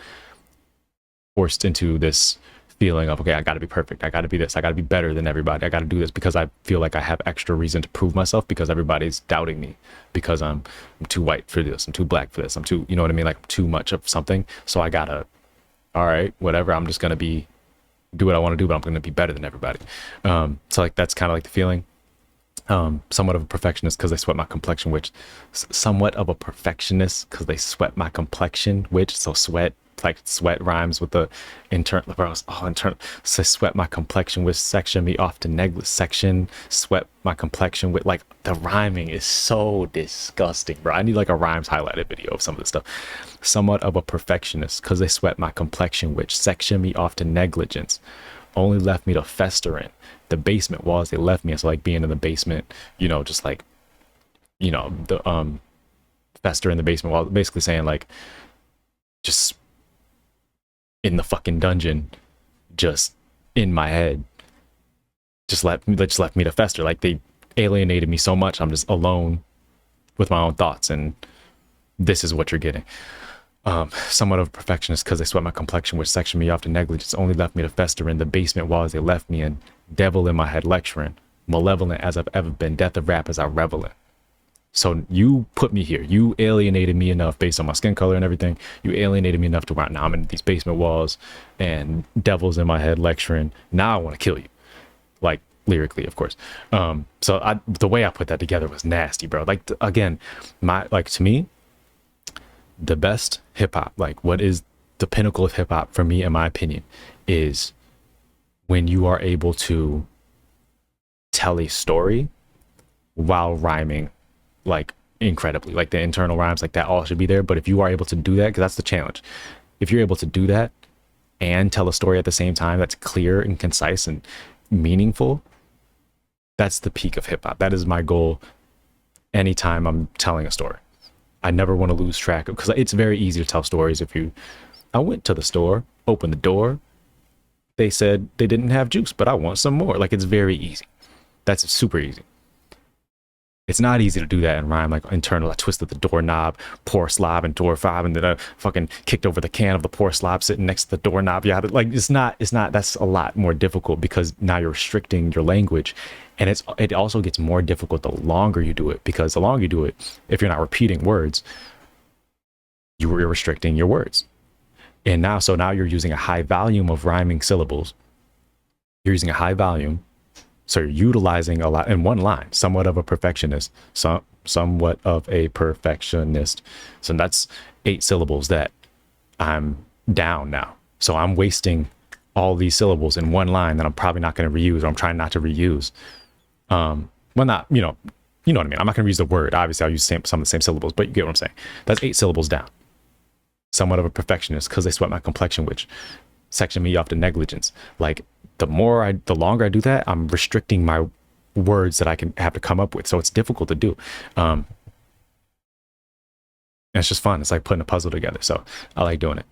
forced into this feeling of, okay, I got to be perfect. I got to be this. I got to be better than everybody. I got to do this because I feel like I have extra reason to prove myself because everybody's doubting me because I'm too white for this. I'm too black for this. I'm too, you know what I mean? Like too much of something. So I gotta, all right, whatever. I'm just going to do what I want to do, but I'm going to be better than everybody. So like, that's kind of like the feeling. Somewhat of a perfectionist because they sweat my complexion, which somewhat of a perfectionist because they sweat my complexion, which so sweat, like sweat rhymes with the internal, so sweat my complexion, which section me off to negligence, section sweat my complexion with, like the rhyming is so disgusting, bro. I need like a rhymes highlighted video of some of this stuff. Somewhat of a perfectionist because they sweat my complexion, which section me off to negligence only left me to fester in the basement walls. They left me. So like being in the basement, you know, just like, you know, the fester in the basement wall, basically saying like just in the fucking dungeon, just in my head, just left me to fester. Like they alienated me so much, I'm just alone with my own thoughts, and this is what you're getting. Somewhat of a perfectionist because they sweat my complexion, which section me off to negligence only left me to fester in the basement walls. They left me and devil in my head lecturing, malevolent as I've ever been. Death of rappers I revel in. So you put me here. You alienated me enough based on my skin color and everything. You alienated me enough to where now I'm in these basement walls and devils in my head lecturing. Now I want to kill you. Like lyrically, of course. So the way I put that together was nasty, bro. Like again, to me, the best hip hop, like what is the pinnacle of hip hop for me, in my opinion, is when you are able to tell a story while rhyming like incredibly. Like the internal rhymes, like that all should be there. But if you are able to do that, because that's the challenge, if you're able to do that and tell a story at the same time that's clear and concise and meaningful, that's the peak of hip hop. That is my goal anytime I'm telling a story. I never want to lose track of, because it's very easy to tell stories. I went to the store, opened the door, they said they didn't have juice, but I want some more. Like, it's very easy. That's super easy. It's not easy to do that in rhyme, like internal. I twisted the doorknob, pour slob, and door fob, and then I fucking kicked over the can of the pour slob sitting next to the doorknob. Yeah, like it's not. That's a lot more difficult because now you're restricting your language, and it also gets more difficult the longer you do it, because the longer you do it, if you're not repeating words, you're restricting your words, and now you're using a high volume of rhyming syllables. You're using a high volume. So you're utilizing a lot in one line, somewhat of a perfectionist, somewhat of a perfectionist. So that's 8 syllables that I'm down now. So I'm wasting all these syllables in one line that I'm probably not going to reuse, or I'm trying not to reuse. Well, not, you know what I mean? I'm not going to reuse the word. Obviously I'll use some of the same syllables, but you get what I'm saying. That's 8 syllables down. Somewhat of a perfectionist, because they sweat my complexion, which section me off to negligence. Like, the longer I do that, I'm restricting my words that I can have to come up with. So it's difficult to do. And it's just fun. It's like putting a puzzle together. So I like doing it.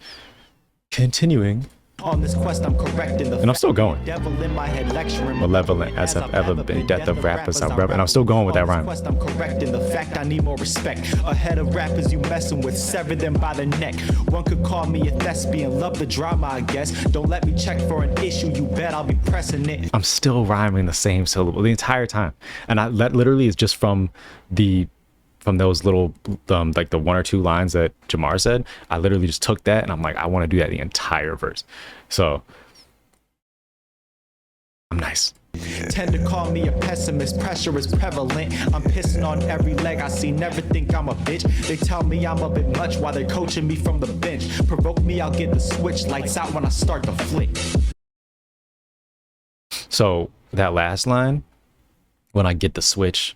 Continuing. On this quest, I'm correcting the and I'm still going. Devil in my head lecturing Malevolent as I've ever been, death of rappers, I rep, and I'm still going with that rhyme. Quest, I'm correcting the fact I need more respect. Ahead of rappers you messing with, sever them by the neck. One could call me a thespian, love the drama, I guess. Don't let me check for an issue, you bet I'll be pressing it. I'm still rhyming the same syllable the entire time, and that literally is just from those little like the 1 or 2 lines that Jamarr said. I literally just took that and I'm like, I want to do that the entire verse. So I'm nice. Tend to call me a pessimist, pressure is prevalent. I'm pissing on every leg I see, never think I'm a bitch. They tell me I'm a bit much while they're coaching me from the bench. Provoke me, I'll get the switch, lights out when I start to flick. So that last line, when I get the switch,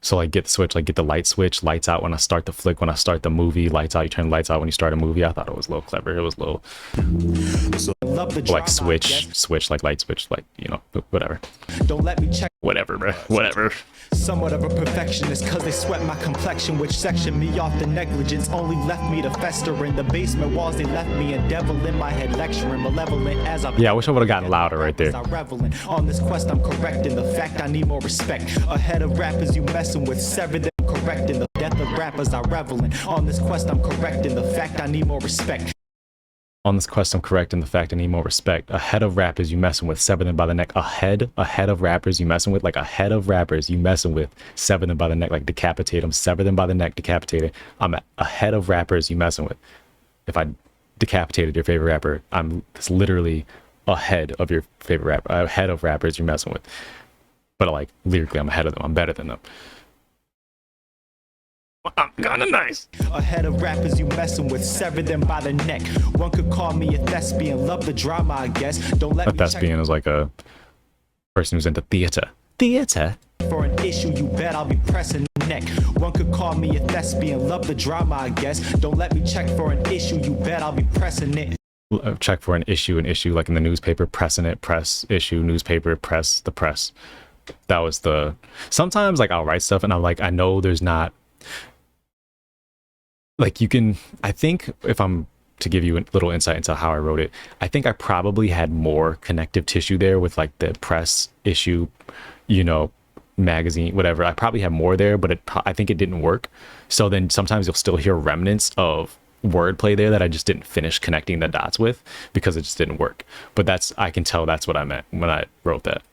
so like get the switch, like get the light switch, lights out when I start the flick, when I start the movie, lights out, you turn the lights out when you start a movie. I thought it was a little clever. It was a little like switch, like light switch, like, you know, whatever. Don't let me check. Whatever, bro. Whatever. Somewhat of a perfectionist, cause they sweat my complexion, which section me off the negligence only left me to fester in the basement walls. They left me a devil in my head lecturing, malevolent as I. Yeah, I wish I would have gotten louder right there. On this quest, I'm correcting the fact I need more respect. Ahead of rappers you messing with, sever them, correcting the death of rappers I revel in. On this quest, I'm correcting the fact I need more respect. On this quest, I'm correcting the fact I need more respect. Ahead of rappers you messing with, sever them by the neck. Ahead of rappers you messing with, like ahead of rappers you messing with, sever them by the neck, like decapitate them, sever them by the neck, decapitate it. I'm ahead of rappers you messing with. If I decapitated your favorite rapper, it's literally ahead of your favorite rapper, ahead of rappers you're messing with. But like lyrically, I'm ahead of them. I'm better than them. I'm kind of nice. Ahead of rappers you messing with, sever them by the neck. One could call me a thespian, love the drama, I guess. Don't let a thespian is like a person who's into theater. For an issue, you bet I'll be pressing neck. One could call me a thespian, love the drama, I guess. Don't let me check for an issue, you bet I'll be pressing it. Check for an issue like in the newspaper, pressing it, press, issue, newspaper, press, the press. That was sometimes like I'll write stuff and I'm like, I know there's not, like you can, I think if I'm to give you a little insight into how I wrote it, I think I probably had more connective tissue there with like the press, issue, you know, magazine, whatever. I probably had more there, but I think it didn't work. So then sometimes you'll still hear remnants of wordplay there that I just didn't finish connecting the dots with because it just didn't work. But I can tell that's what I meant when I wrote that.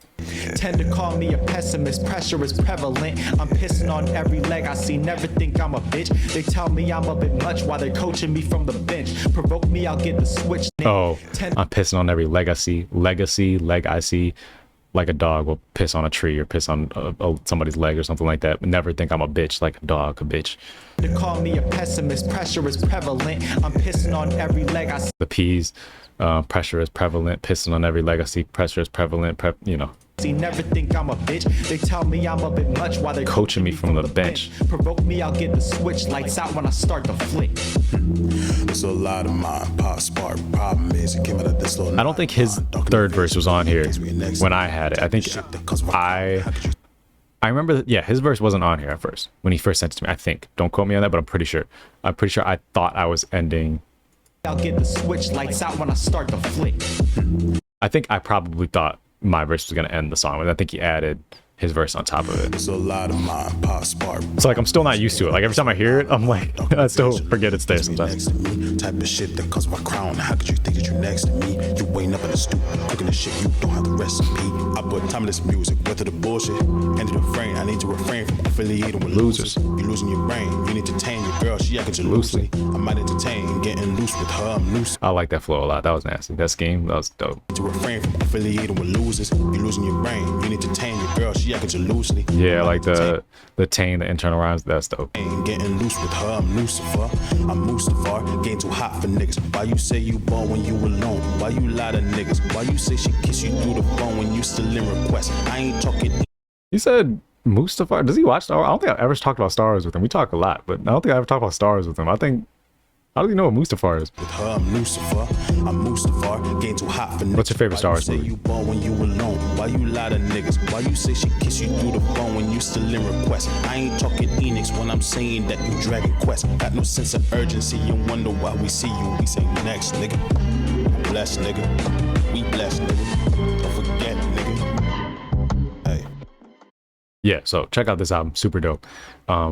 Tend to call me a pessimist, pressure is prevalent. I'm pissing on every leg I see, never think I'm a bitch. They tell me I'm a bit much while they're coaching me from the bench. Provoke me, I'll get the switch. Oh, I'm pissing on every leg I see. Leg I see. Like a dog will piss on a tree or piss on somebody's leg or something like that. Never think I'm a bitch like a dog, a bitch. To call me a pessimist, pressure is prevalent. I'm pissing on every leg I see. The P's, pressure is prevalent. Pissing on every leg I see. Pressure is prevalent. You know. Never think I'm a bitch. They tell me I'm a bit much while they're coaching me from the bench. Provoke me, I'll get the switch. Lights out when I start the flick. There's a lot of mine. Pop spark. Problem is, it came out of this little. I don't think his third verse was on here when I had it. I think I remember that, yeah, his verse wasn't on here at first when he first sent it to me. I think. Don't quote me on that, but I'm pretty sure. I thought I was ending. I'll get the switch. Lights out when I start the flick. I think I probably thought my verse was going to end the song, but I think he added his verse on top of it. There's a lot of mine. Pop spark. So like I'm still not used to it. Like every time I hear it, I'm like, I still forget it's there sometimes. Type of shit that comes with my crown. How could you think that you're next to me? You waiting up in the stoop, cooking the shit. You don't have the recipe. I put timeless music, went to the bullshit. Ended the frame. I need to refrain from affiliating with losers. You're losing your brain. You need to tame your girl. She acting loosely. I might entertain getting loose with her. I'm loose. I like that flow a lot. That was nasty. That scheme, that was dope. To refrain from affiliating with losers. You're losing your brain. You need to tame your girl. She acting loosely. Yeah, like the tame, the internal rhymes. That's dope. Getting loose with her. I'm Lucifer. I'm Mustafar. Getting too hot for niggas. Why you say you born when you alone? Why you lie to niggas? Why you say she kiss you through the phone when you still in request? I ain't talking. He said Mustafar. Does he watch Star Wars? I don't think I've ever talked about Star Wars with him. We talk a lot, but I don't think I ever talked about Star Wars with him. I think. How do you know what Mustafar is? With her, I'm Lucifer. I'm Mustafar. Getting too hot for niggas. What's your favorite Star Wars movie? Why you say you born when you alone? Why you lie to niggas? Why you say she kiss you through the phone when you still in request? I ain't talking Enix when I'm saying that you Dragon Quest. Got no sense of urgency and wonder why we see you. We say next, nigga. Bless, nigga. We bless, nigga. Don't forget, nigga. Hey. Yeah, so check out this album, super dope.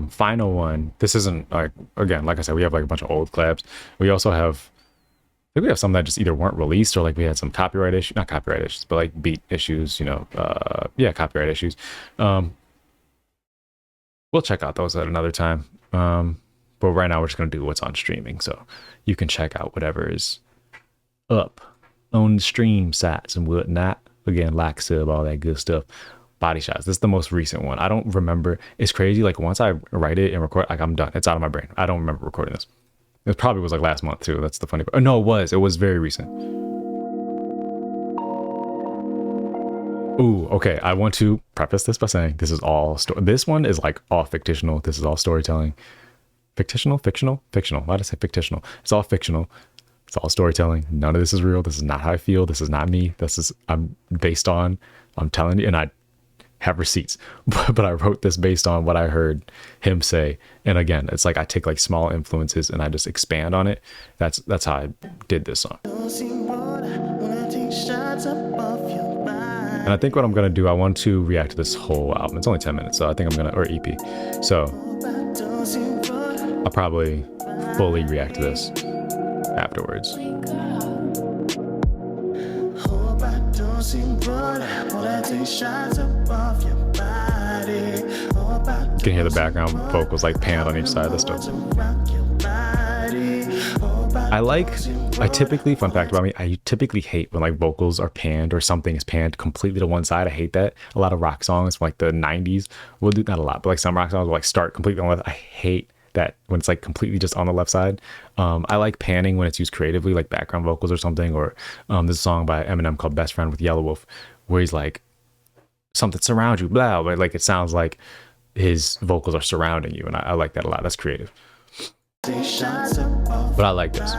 Final one. This isn't like, again, like I said, we have like a bunch of old collabs. We also have, I think we have some that just either weren't released or like we had some copyright issues, not copyright issues, but like beat issues, you know, yeah, copyright issues. We'll check out those at another time. But right now we're just gonna do what's on streaming, so you can check out whatever is up on the stream sites and whatnot. Again, like, sub, all that good stuff. Body Shots. This is the most recent one. I don't remember. It's crazy. Like once I write it and record, like I'm done. It's out of my brain. I don't remember recording this. It probably was like last month too. That's the funny part. Oh, no, it was very recent. Ooh, okay. I want to preface this by saying this is all this one is like all fictional. This is all storytelling. Fictional. Why did I say fictional? It's all fictional. It's all storytelling. None of this is real. This is not how I feel. This is not me. I'm telling you, and I have receipts, but I wrote this based on what I heard him say. And again, it's like I take like small influences and I just expand on it. That's how I did this song. And I think what I'm gonna do, I want to react to this whole album. It's only 10 minutes, so I think I'm gonna, or EP. So I'll probably fully react to this afterwards. You can hear the background vocals like panned on each side of the stuff. I typically, fun fact about me, I typically hate when like vocals are panned or something is panned completely to one side. I hate that. A lot of rock songs from like the 90s will do, not a lot, but like some rock songs will like start completely on the left. I hate that when it's like completely just on the left side. I like panning when it's used creatively, like background vocals or something, or there's a song by Eminem called Best Friend with Yellow Wolf, where he's like, something surrounds you, blah, but like it sounds like his vocals are surrounding you, and I like that a lot. That's creative. But I like this.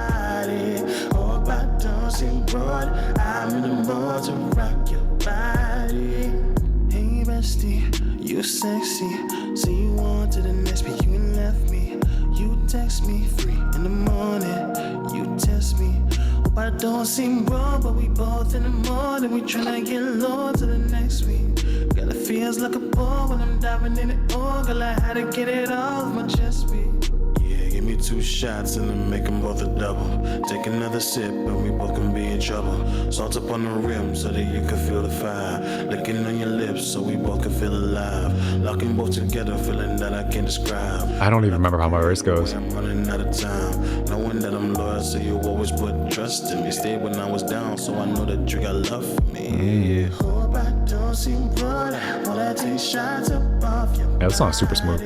You sexy, so you want to the next beat, you left me. You text me 3 in the morning, you test me. Hope I don't seem wrong, but we both in the morning. We tryna get low to the next week. Girl, it feels like a ball when I'm diving in it all. Girl, I had to get it off my chest beat. Yeah, give me me 2 shots and then make them both a double. Take another sip and we both can be in trouble. Salt up on the rim so that you can feel the fire. Licking on your lips so we both can feel alive. Locking both together, feeling that I can't describe. I don't even remember how my verse goes. I'm running out of time. Knowing that I'm loyal, so you always put trust in me. Stayed when I was down, so I know that you got love for me. Yeah. Hope I don't seem broad. While I take shots above your Yeah, this song's super smooth.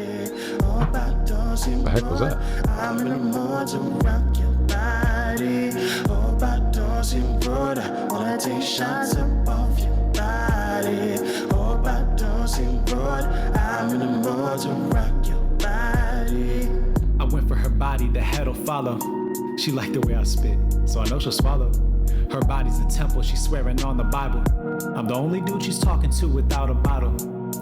Hope I don't seem The heck was that? I'm in the mood to rock your body. Hope I don't seem broad. While I take shots above your body. Hope I don't seem broad. I'm in the mood to rock your body. I went for her body, the head'll follow. She liked the way I spit, so I know she'll swallow. Her body's a temple, she's swearing on the Bible. I'm the only dude she's talking to without a bottle.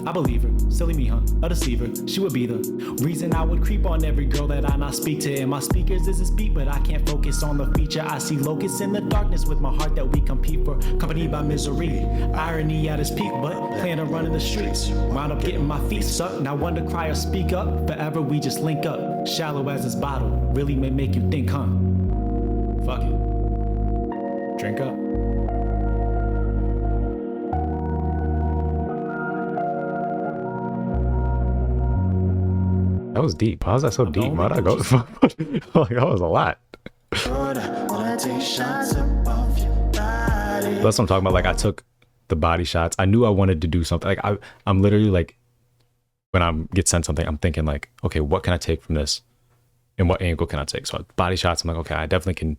I believe her, silly me, huh? A deceiver. She would be the reason I would creep on every girl that I not speak to. In my speakers is this beat, but I can't focus on the feature. I see locusts in the darkness with my heart that we compete for. Company by misery, irony at its peak, but plan to run in the streets. Wound up getting my feet sucked. Now one to cry or speak up. Forever we just link up. Shallow as this bottle, really may make you think, huh? Fuck it. Drink up. That was deep. How was that so deep? Why'd I go? Like, that was a lot. That's what I'm talking about. Like, I took the body shots. I knew I wanted to do something. Like, I'm literally like, when I get sent something, I'm thinking like, okay, what can I take from this? And what angle can I take? So body shots, I'm like, okay, I definitely can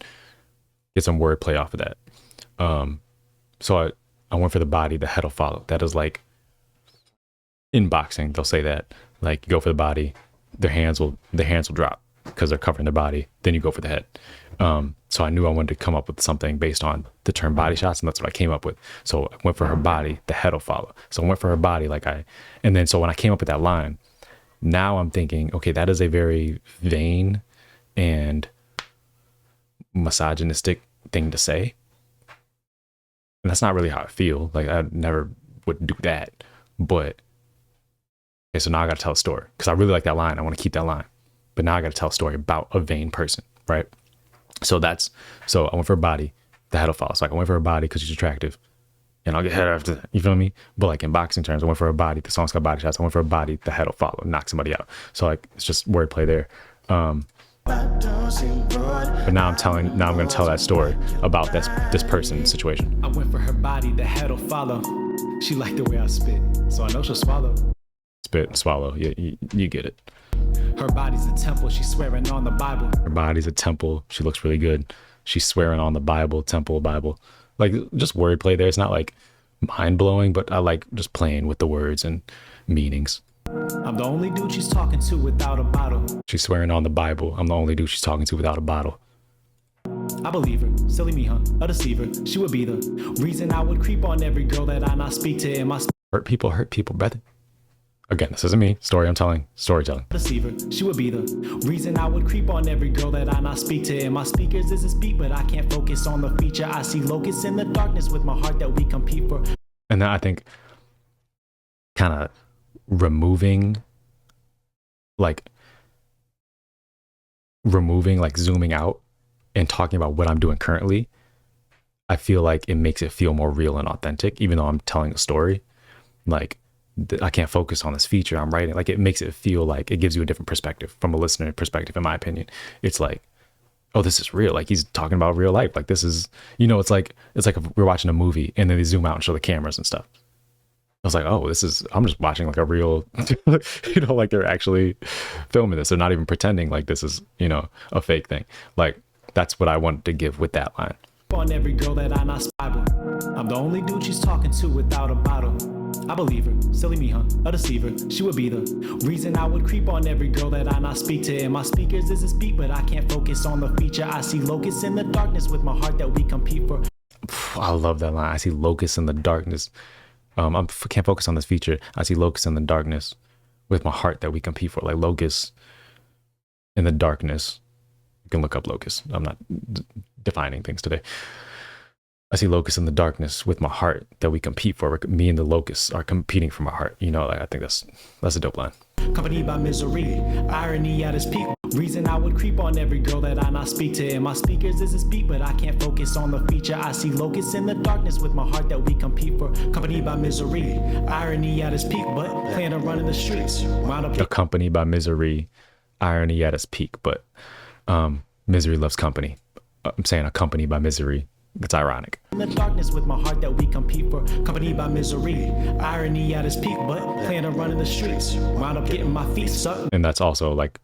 get some wordplay off of that. So I went for the body, the head'll follow. That is like, in boxing, they'll say that. Like, you go for the body, their hands will drop because they're covering their body. Then you go for the head. So I knew I wanted to come up with something based on the term body shots, and that's what I came up with. So I went for her body, the head'll follow. So I went for her body, and then so when I came up with that line, now I'm thinking, okay, that is a very vain and misogynistic thing to say. And that's not really how I feel. Like, I never would do that. But okay, so now I got to tell a story because I really like that line. I want to keep that line. But now I got to tell a story about a vain person, right? So I went for her body, the head'll follow. So like, I went for her body because she's attractive, and I'll get head after that. You feel me? But like, in boxing terms, I went for her body. The song's got body shots. I went for her body, the head'll follow, knock somebody out. So like, it's just wordplay there. But now I'm going to tell that story about this person's situation. I went for her body, the head'll follow. She liked the way I spit, so I know she'll swallow. Spit and swallow. You get it. Her body's a temple, she's swearing on the Bible. Her body's a temple. She looks really good. She's swearing on the Bible, temple, Bible. Like, just wordplay there. It's not like mind blowing, but I like just playing with the words and meanings. I'm the only dude she's talking to without a bottle. She's swearing on the Bible. I'm the only dude she's talking to without a bottle. I believe her, silly me, huh? A deceiver. She would be the reason I would creep on every girl that I not speak to in my hurt people, brother. Again, this isn't me. Story I'm telling. Storytelling. Deceiver. She would be the reason I would creep on every girl that I not speak to. In my speakers is this beat, but I can't focus on the feature. I see locusts in the darkness with my heart that we compete for. And then I think kind of removing, zooming out and talking about what I'm doing currently, I feel like it makes it feel more real and authentic, even though I'm telling a story. Like, I can't focus on this feature I'm writing. Like, it makes it feel like it gives you a different perspective from a listener perspective, in my opinion. It's like, oh, this is real. Like, he's talking about real life. Like, this is, it's like if we're watching a movie and then they zoom out and show the cameras and stuff. I was like, oh, I'm just watching like a real, like they're actually filming this. They're not even pretending like this is, a fake thing. Like, that's what I wanted to give with that line. On every girl that I not Bible. I'm the only dude she's talking to without a bottle. I believe her, silly me, huh? A deceiver. She would be the reason I would creep on every girl that I not speak to. In my speakers is this beat, but I can't focus on the feature. I see locusts in the darkness with my heart that we compete for. I love that line. I see locusts in the darkness. I can't focus on this feature. I see locusts in the darkness with my heart that we compete for. Like, locusts in the darkness. You can look up locusts. I'm not defining things today. I see locusts in the darkness with my heart that we compete for. Me and the locusts are competing for my heart. I think that's a dope line. Accompanied by misery, irony at its peak. Reason I would creep on every girl that I not speak to. In my speakers is a speak, but I can't focus on the feature. I see locusts in the darkness with my heart that we compete for. Accompanied by misery, irony at its peak, but plan to run in the streets. Wound up Accompanied by misery, irony at its peak, but misery loves company. I'm saying accompanied by misery. It's ironic. in the darkness with my heart that we compete for. Accompanied by misery, irony at its peak, but plan to run in the streets. Wound up getting my feet stuck. And that's also like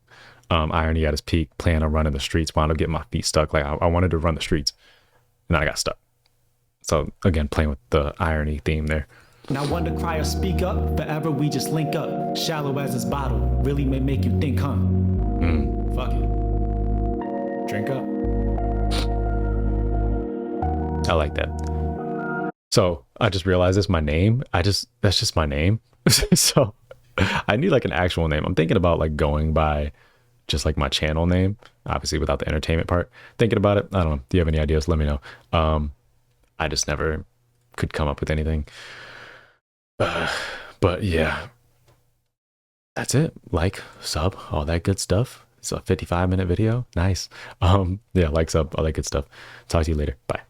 irony at its peak, plan on running the streets, wound up getting my feet stuck. Like I wanted to run the streets and I got stuck. So again, playing with the irony theme there. Now one to cry or speak up, forever we just link up. Shallow as this bottle, really may make you think, huh? Fuck it. Drink up. I like that. So I just realized this, my name. That's just my name. So I need like an actual name. I'm thinking about like going by just like my channel name, obviously without the entertainment part. Thinking about it. I don't know. Do you have any ideas? Let me know. I just never could come up with anything. But yeah, that's it. Like, sub, all that good stuff. It's a 55-minute video. Nice. Yeah, like, sub, all that good stuff. Talk to you later. Bye.